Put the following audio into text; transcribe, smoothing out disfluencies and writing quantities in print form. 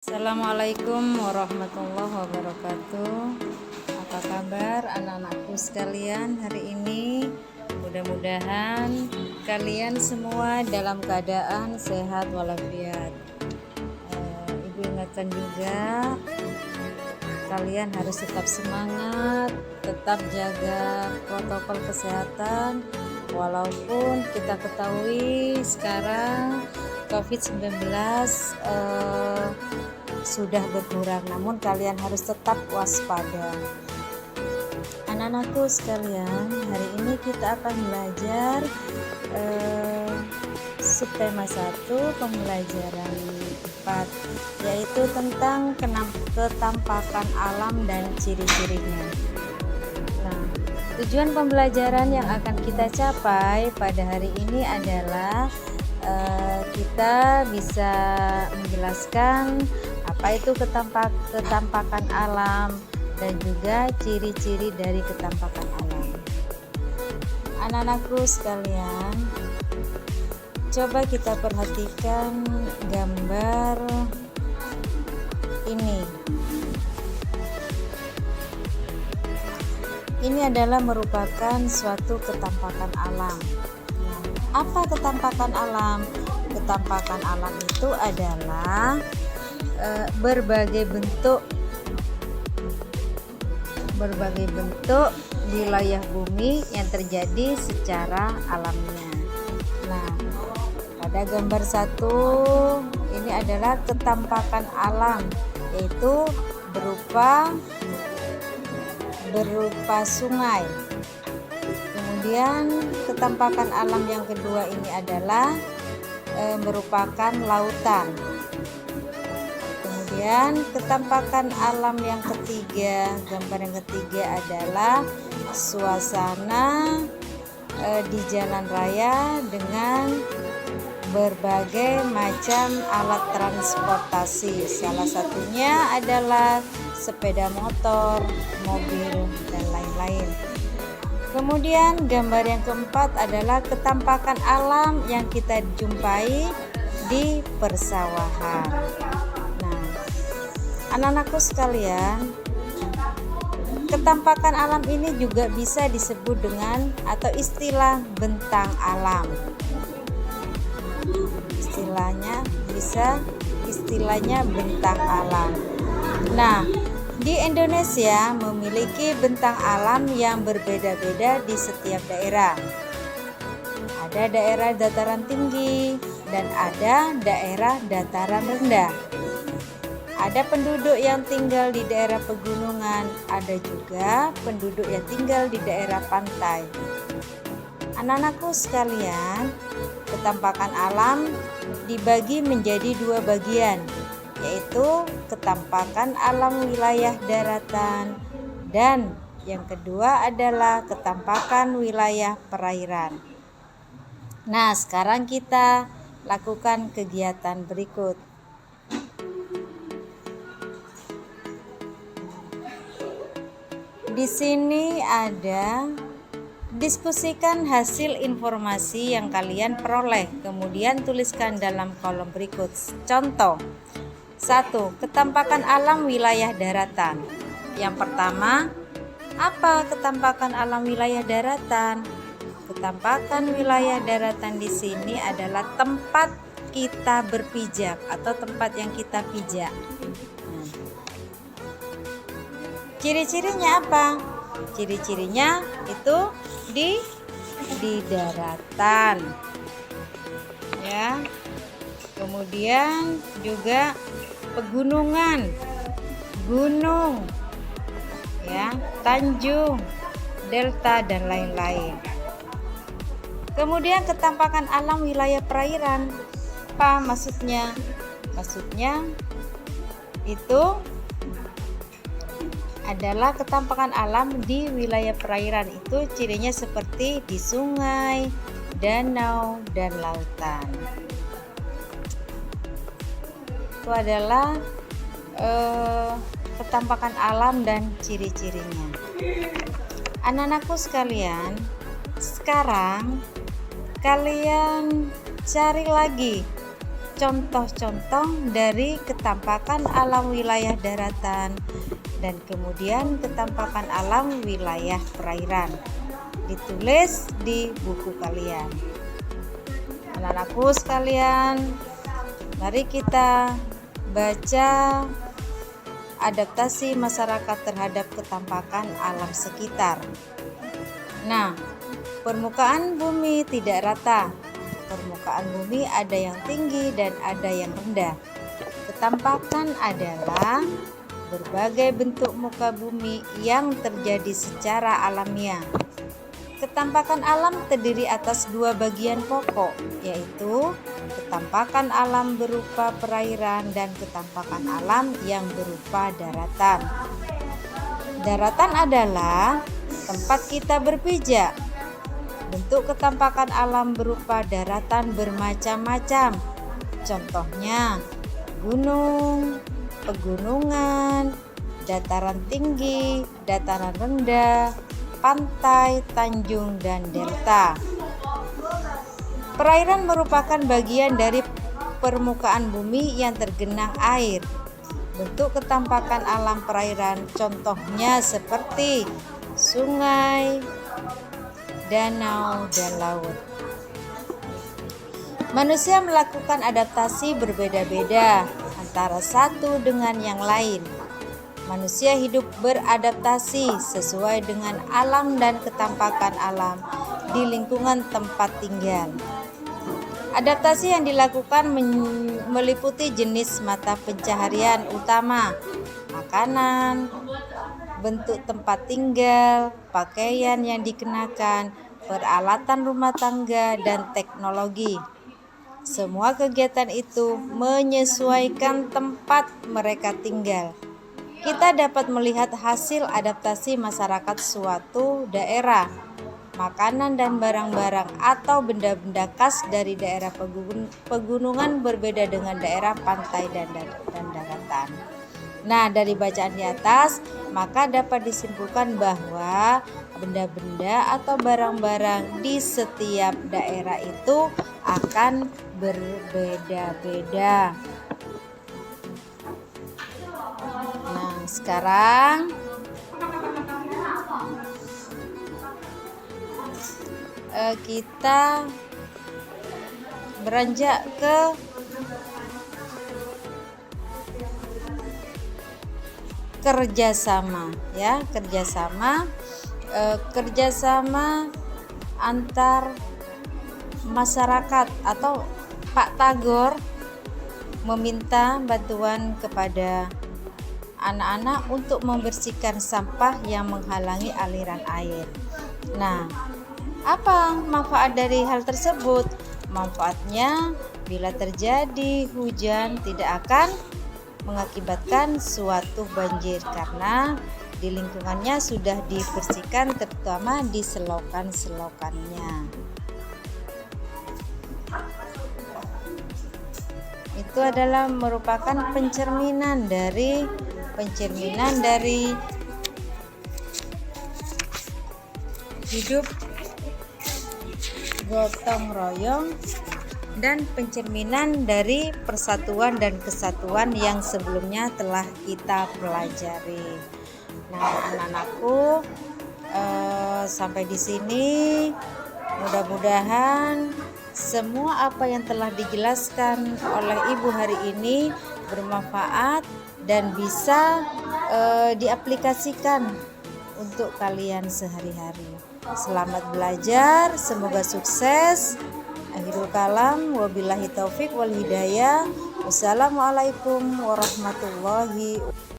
Assalamualaikum warahmatullahi wabarakatuh. Apa kabar anak-anakku sekalian hari ini? Mudah-mudahan kalian semua dalam keadaan sehat walafiat. Ibu ingatkan juga kalian harus tetap semangat, tetap jaga protokol kesehatan. Walaupun kita ketahui sekarang COVID-19 sudah berkurang, namun kalian harus tetap waspada. Anak-anakku sekalian, hari ini kita akan belajar subtema 1 pembelajaran 4, yaitu tentang ketampakan alam dan ciri-cirinya. Nah, tujuan pembelajaran yang akan kita capai pada hari ini adalah kita bisa menjelaskan apa itu ketampakan alam dan juga ciri-ciri dari ketampakan alam. Anak-anakku sekalian, coba kita perhatikan gambar ini. Ini adalah merupakan suatu ketampakan alam. Apa ketampakan alam? Ketampakan alam itu adalah berbagai bentuk wilayah bumi yang terjadi secara alamiah. Nah, pada gambar 1 ini adalah ketampakan alam, yaitu berupa sungai. Kemudian ketampakan alam yang kedua ini adalah merupakan lautan. Kemudian ketampakan alam yang ketiga, gambar yang ketiga adalah suasana di jalan raya dengan berbagai macam alat transportasi. Salah satunya adalah sepeda motor, mobil, dan lain-lain. Kemudian gambar yang keempat adalah ketampakan alam yang kita jumpai di persawahan. Nah, anak-anakku sekalian, ketampakan alam ini juga bisa disebut dengan atau istilah bentang alam. Istilahnya bentang alam. Nah, di Indonesia memiliki bentang alam yang berbeda-beda di setiap daerah. Ada daerah dataran tinggi dan ada daerah dataran rendah. Ada penduduk yang tinggal di daerah pegunungan, ada juga penduduk yang tinggal di daerah pantai. Anak-anakku sekalian, ketampakan alam dibagi menjadi 2 bagian, yaitu ketampakan alam wilayah daratan dan yang kedua adalah ketampakan wilayah perairan. Nah, sekarang kita lakukan kegiatan berikut. Di sini ada diskusikan hasil informasi yang kalian peroleh, kemudian tuliskan dalam kolom berikut. Contoh 1. Ketampakan alam wilayah daratan. Yang pertama, apa ketampakan alam wilayah daratan? Ketampakan wilayah daratan di sini adalah tempat kita berpijak atau tempat yang kita pijak. Ciri-cirinya apa? Ciri-cirinya itu di daratan. Ya. Kemudian juga pegunungan, gunung, ya, tanjung, delta, dan lain-lain. Kemudian ketampakan alam wilayah perairan. Apa maksudnya? Maksudnya itu adalah ketampakan alam di wilayah perairan. Itu cirinya seperti di sungai, danau, dan lautan. Itu adalah ketampakan alam dan ciri-cirinya. Anak-anakku sekalian, sekarang kalian cari lagi contoh-contoh dari ketampakan alam wilayah daratan dan kemudian ketampakan alam wilayah perairan. Ditulis di buku kalian. Anak-anakku sekalian, mari kita baca adaptasi masyarakat terhadap ketampakan alam sekitar. Nah, permukaan bumi tidak rata. Permukaan bumi ada yang tinggi dan ada yang rendah. Ketampakan adalah berbagai bentuk muka bumi yang terjadi secara alamiah. Ketampakan alam terdiri atas dua bagian pokok, yaitu ketampakan alam berupa perairan dan ketampakan alam yang berupa daratan. Daratan adalah tempat kita berpijak. Bentuk ketampakan alam berupa daratan bermacam-macam. Contohnya, gunung, pegunungan, dataran tinggi, dataran rendah, pantai, tanjung, dan delta. Perairan merupakan bagian dari permukaan bumi yang tergenang air. Bentuk ketampakan alam perairan contohnya seperti sungai, danau, dan laut. Manusia melakukan adaptasi berbeda-beda antara satu dengan yang lain. Manusia hidup beradaptasi sesuai dengan alam dan ketampakan alam di lingkungan tempat tinggal. Adaptasi yang dilakukan meliputi jenis mata pencaharian utama, makanan, bentuk tempat tinggal, pakaian yang dikenakan, peralatan rumah tangga, dan teknologi. Semua kegiatan itu menyesuaikan tempat mereka tinggal. Kita dapat melihat hasil adaptasi masyarakat suatu daerah. Makanan dan barang-barang atau benda-benda khas dari daerah pegunungan berbeda dengan daerah pantai dan daratan. Nah, dari bacaan di atas, maka dapat disimpulkan bahwa benda-benda atau barang-barang di setiap daerah itu akan berbeda-beda. Nah, sekarang kita beranjak ke kerjasama, ya, kerjasama antar masyarakat atau Pak Tagor meminta bantuan kepada anak-anak untuk membersihkan sampah yang menghalangi aliran air. Nah, apa manfaat dari hal tersebut? Manfaatnya, bila terjadi hujan tidak akan mengakibatkan suatu banjir karena di lingkungannya sudah dibersihkan, terutama di selokan-selokannya. Itu adalah merupakan pencerminan dari hidup gotong royong dan pencerminan dari persatuan dan kesatuan yang sebelumnya telah kita pelajari. Nah, anak-anakku, sampai di sini mudah-mudahan semua apa yang telah dijelaskan oleh Ibu hari ini bermanfaat dan bisa diaplikasikan untuk kalian sehari-hari. Selamat belajar, semoga sukses. Akhirul kalam, wabillahi taufik wal hidayah. Wassalamualaikum warahmatullahi wabarakatuh.